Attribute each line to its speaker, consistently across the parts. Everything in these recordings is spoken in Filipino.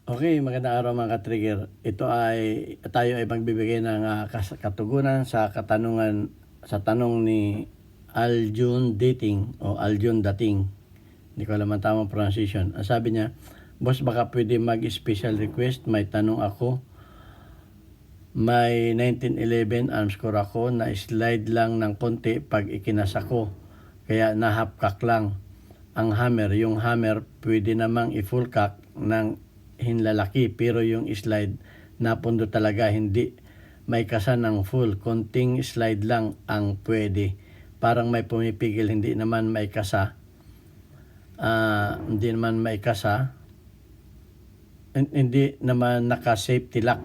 Speaker 1: Okay, magandang araw mga ka-trigger. Tayo ay magbibigay ng katugunan sa tanong ni Aljun Dating o Aljun Dating. Hindi ko alam ang tamang pronunciation. Ang sabi niya, "Boss, baka pwede mag-special request. May tanong ako. May 1911 arm score ako na slide lang ng konti pag ikinasa ko. Kaya nahapkak lang ang hammer. Yung hammer pwede namang i-full cock ng hinlalaki, pero yung slide napundo talaga, hindi may kasa ng full, konting slide lang ang pwede. Parang may pumipigil, hindi naman may kasa. Hindi naman naka-safety lock.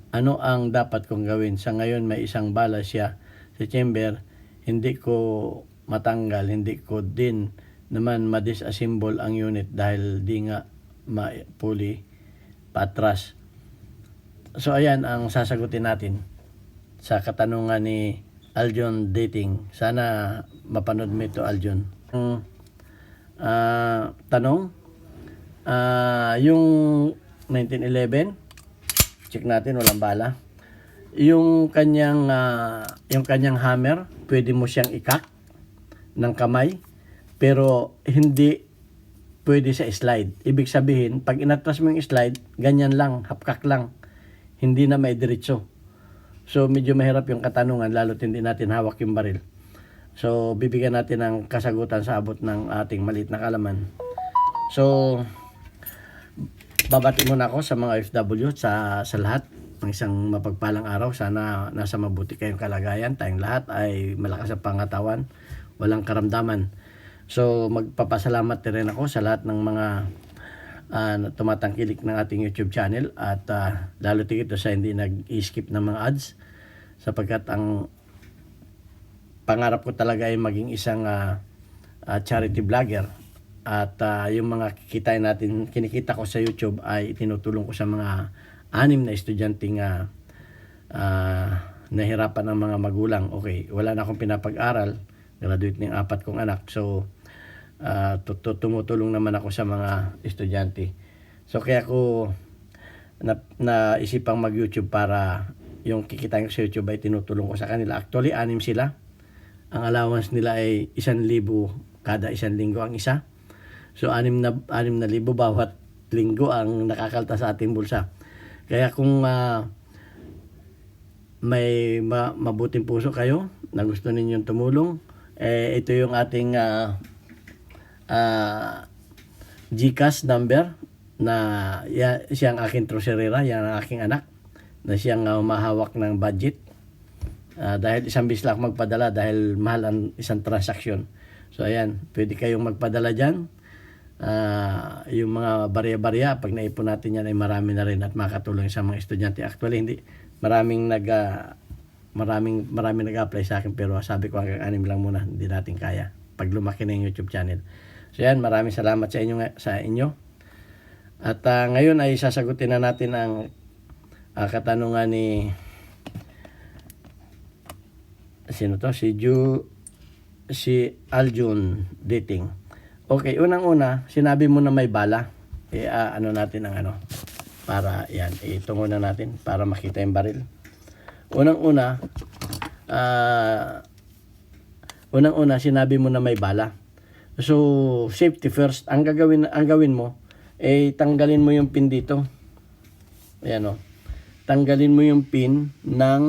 Speaker 1: Ano ang dapat kong gawin? Sa ngayon may isang bala siya sa chamber, hindi ko matanggal, hindi ko din naman ma-disassemble ang unit dahil di nga ma-pulley patras. So ayan ang sasagutin natin sa katanungan ni Aljun Dating. Sana mapanood mo ito, Aljun. Tanong, yung 1911, check natin, walang bala. Yung kanyang hammer, pwede mo siyang ikak ng kamay, pero hindi pwede sa slide. Ibig sabihin, pag inatras mo yung slide, ganyan lang, hapkak lang. Hindi na may diretso. So, medyo mahirap yung katanungan, lalo't hindi natin hawak yung baril. So, bibigyan natin ng kasagutan sa abot ng ating maliit na kalaman. So, babati muna ako sa mga OFW sa lahat ng isang mapagpalang araw. Sana nasa mabuti kayong kalagayan. Tayong lahat ay malakas ang pangatawan, walang karamdaman. So magpapasalamat rin ako sa lahat ng mga tumatangkilik ng ating YouTube channel at lalo tigit sa hindi nag-skip ng mga ads, sapagkat ang pangarap ko talaga ay maging isang charity vlogger at yung mga kinikita ko sa YouTube ay tinutulong ko sa mga 6 na estudyanteng nahirapan ng mga magulang. Okay, wala na akong pinapag-aral, graduate ng 4 kong anak. So tumutulong naman ako sa mga estudyante. So kaya ko naisipang mag-YouTube para yung kikitain ko sa YouTube ay tinutulong ko sa kanila. Actually, 6 sila. Ang allowance nila ay 1,000 kada 1 linggo ang isa. So 6,000 bawat linggo ang nakakalta sa ating bulsa. Kaya kung may mabuting puso kayo na gusto ninyong tumulong, ito yung ating GCash number na siyang aking troserera, yan ang aking anak na siyang mahawak ng budget, dahil isang bis lang magpadala dahil mahal ang isang transaksyon. So ayan, pwede kayong magpadala dyan. Yung mga barya-barya, pag naipon natin yan ay marami na rin at makatulong sa mga estudyante. Actually, hindi maraming nag-apply sa akin, pero sabi ko hanggang 6 lang muna, hindi natin kaya pag lumaki na yung YouTube channel. So yan, maraming salamat sa inyo. At ngayon ay sasagutin na natin ang katanungan ni si Aljun Dating. Okay, unang-una, sinabi mo na may bala. Ano natin ang para yan, itungo na natin para makita yung baril. Unang-una, sinabi mo na may bala. So, safety first. Ang gawin mo, tanggalin mo yung pin dito. Ayan o. Tanggalin mo yung pin ng,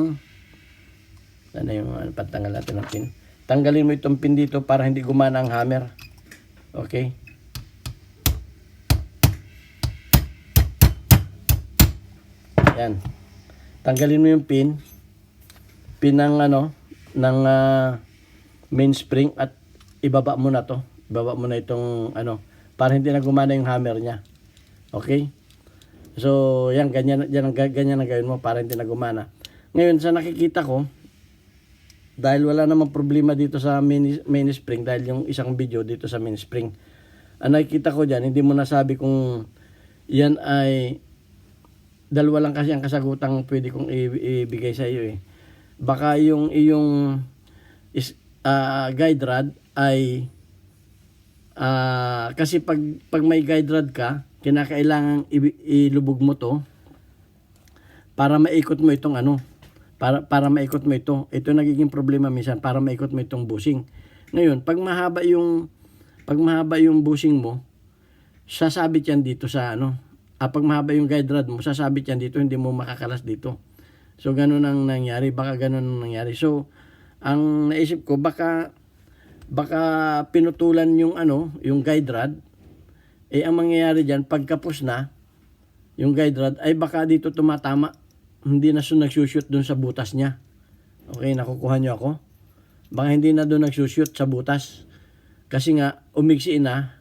Speaker 1: ano yung patanggal natin ng pin. Tanggalin mo itong pin dito para hindi gumana ang hammer. Okay? Ayan. Tanggalin mo yung pin ng main spring at ibaba mo na to. Ibaba mo na itong para hindi na gumana yung hammer niya. Okay? So, yan, ganyan na gawin mo para hindi na gumana. Ngayon, sa nakikita ko, dahil wala namang problema dito sa main spring, dahil yung isang video dito sa main spring, ang nakikita ko dyan, hindi mo nasabi kung yan ay, dalawa lang kasi ang kasagutang pwede kong ibigay sa iyo eh. Baka yung iyong guide rod ay kasi pag may guide rod ka, kinakailangan ilubog mo to para maikot mo itong ano, para maikot mo ito. Ito nagiging problema minsan, para maikot mo itong bushing. Ngayon, pag mahaba yung bushing mo, sasabit yan dito sa ano, pag mahaba yung guide rod mo, sasabit yan dito, hindi mo makakalas dito. So, ganun ang nangyari, baka ganun ang nangyari. So, ang naisip ko, baka pinutulan yung ano, yung guide rod, ang mangyayari dyan, pagkapos na, yung guide rod, ay baka dito tumatama, hindi na nagsushoot dun sa butas niya. Okay, nakukuha niyo ako? Baka hindi na dun nagsushoot sa butas. Kasi nga, umigsi na,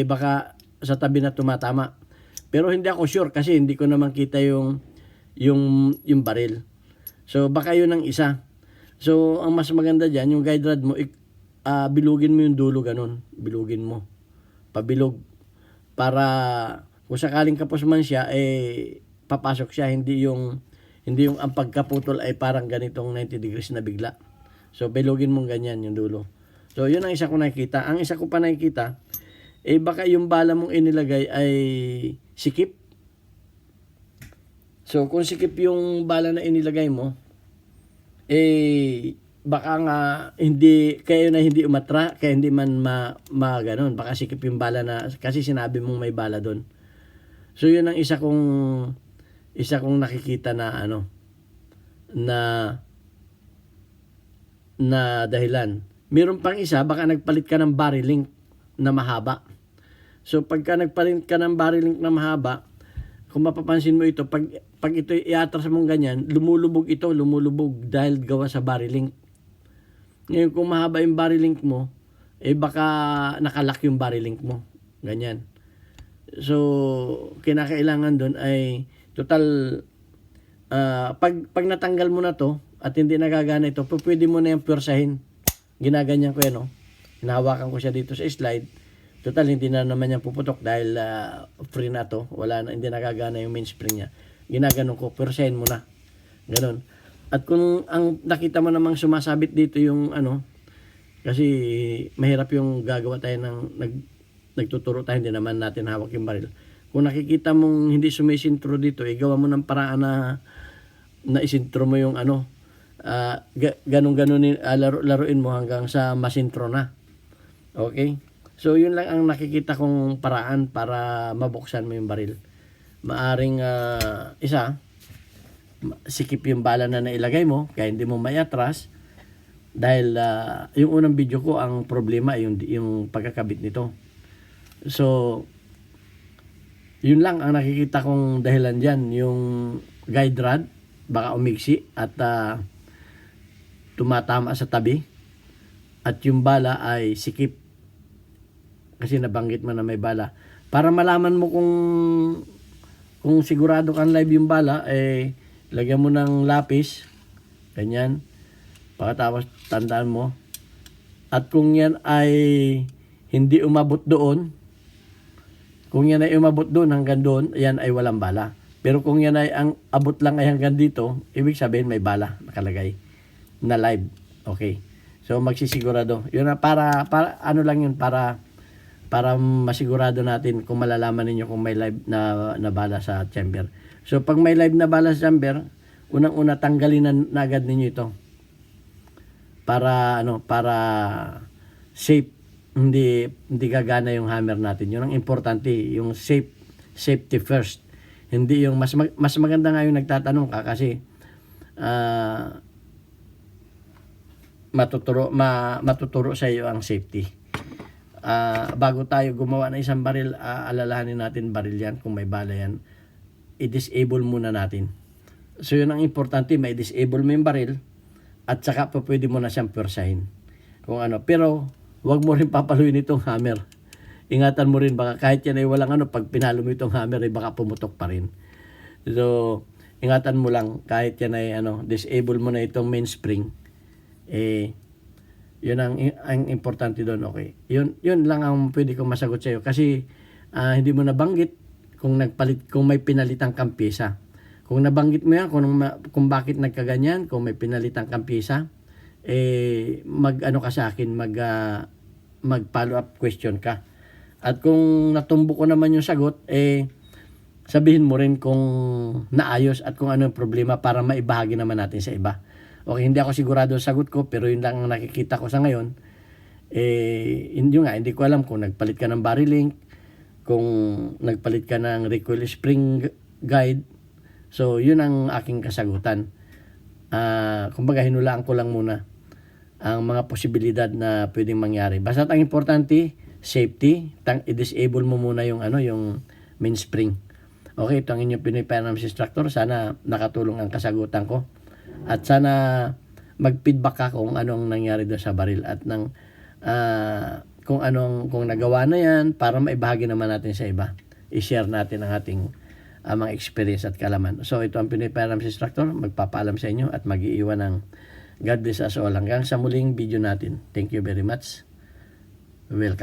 Speaker 1: baka sa tabi na tumatama. Pero hindi ako sure kasi hindi ko naman kita yung baril. So, baka yun ang isa. So, ang mas maganda dyan, yung guide rod mo, bilugin mo yung dulo ganun. Bilugin mo. Pabilog. Para kung sakaling kapos man siya, papasok siya. Hindi yung ang pagkaputol ay parang ganitong 90 degrees na bigla. So, bilugin mo ganyan yung dulo. So, yun ang isa ko nakikita. Ang isa ko pa nakikita, baka yung bala mong inilagay ay sikip. So, kung sikip yung bala na inilagay mo, baka nga hindi umatra, kaya hindi man ganun. Baka sikip yung bala na, kasi sinabi mong may bala doon. So, yun ang isa kong nakikita na ano, na dahilan. Meron pang isa, baka nagpalit ka ng barrel link na mahaba. So, pagka nagpalit ka ng barrel link na mahaba, kung mapapansin mo ito, pag ito iatras mong ganyan, lumulubog dahil gawa sa barrel link. Ngayon, kung mahaba yung barrel link mo, baka nakalock yung barrel link mo. Ganyan. So, kinakailangan doon ay total, pag natanggal mo na to at hindi nagagana ito, pwede mo na yung pwersahin. Ginaganyan ko yan, no? Hinahawakan ko siya dito sa slide. Total, hindi na naman yan puputok dahil free na to. Wala na, hindi nagagana yung mainspring niya. Ginaganon ko, pwersahin mo na. Ganon. At kung ang nakita mo namang sumasabit dito yung ano, kasi mahirap yung gagawa tayo ng nagtuturo tayo, hindi naman natin hawak yung baril. Kung nakikita mong hindi sumisintro dito, gawa mo ng paraan na isintro mo yung ano, ganun-ganunin, laruin mo hanggang sa masintro na. Okay? So, yun lang ang nakikita kong paraan para mabuksan mo yung baril. Maaring isa, sikip yung bala na nailagay mo, kaya hindi mo maiatras. Dahil yung unang video ko, ang problema ay yung pagkakabit nito. So, yun lang ang nakikita kong dahilan dyan. Yung guide rod, baka umigsi at tumatama sa tabi. At yung bala ay sikip. Kasi nabanggit mo na may bala. Para malaman mo kung sigurado kang live yung bala, lagyan mo ng lapis. Ganyan. Pagkatapos tandaan mo. At kung yan ay hindi umabot doon, hanggang doon, yan ay walang bala. Pero kung yan ay ang abot lang ay hanggang dito, ibig sabihin may bala nakalagay na live. Okay. So magsisigurado. Yun na para ano lang yun, para masigurado natin kung malalaman ninyo kung may live na bala sa chamber. So pag may live na bala sa chamber, unang-una tanggalin na agad ninyo ito. Para safe, hindi gagana yung hammer natin. Yun ang importante, yung safety first. Hindi yung mas maganda nga yung nagtatanong ka kasi matuturo sa iyo ang safety. Bago tayo gumawa ng isang baril, alalahanin natin baril yan, kung may bala yan, i-disable muna natin. So yun ang importante, may disable mo yung baril at saka pa pwede mo na siyang pwersahin. Kung ano, pero huwag mo rin papaluin itong hammer. Ingatan mo rin, baka kahit yan ay walang ano, pag pinalo mo itong hammer ay baka pumutok pa rin. So ingatan mo lang, kahit yan ay disable mo na itong mainspring, yun ang importante doon. Okay, yun lang ang pwede kong masagot sa iyo kasi hindi mo nabanggit kung may pinalitang kang pyesa. Kung nabanggit mo yan, kung bakit nagkaganyan, kung may pinalitang kang pyesa, mag-ano ka sa akin, mag follow up question ka. At kung natumbo ko naman yung sagot, sabihin mo rin kung naayos at kung ano yung problema para maibahagi naman natin sa iba. Okay, hindi ako sigurado sa sagot ko, pero yun lang ang nakikita ko sa ngayon. Hindi ko alam kung nagpalit ka ng body link, kung nagpalit ka ng recoil spring guide. So, yun ang aking kasagutan. Kumbaga, hinulaan ko lang muna ang mga posibilidad na pwedeng mangyari. Basta ang importante, safety. I-disable mo muna yung mainspring. Okay, ito ang inyong Pinoy Firearms Instructor. Sana nakatulong ang kasagutan ko. At sana mag-feedback ka kung anong nangyari doon sa baril at kung nagawa na yan para maibahagi naman natin sa iba. I-share natin ang ating mga experience at kalaman. So ito ang Pinoy Firearms Instructor. Magpapaalam sa inyo at mag-iiwan ng God bless us all. Hanggang sa muling video natin. Thank you very much. Welcome.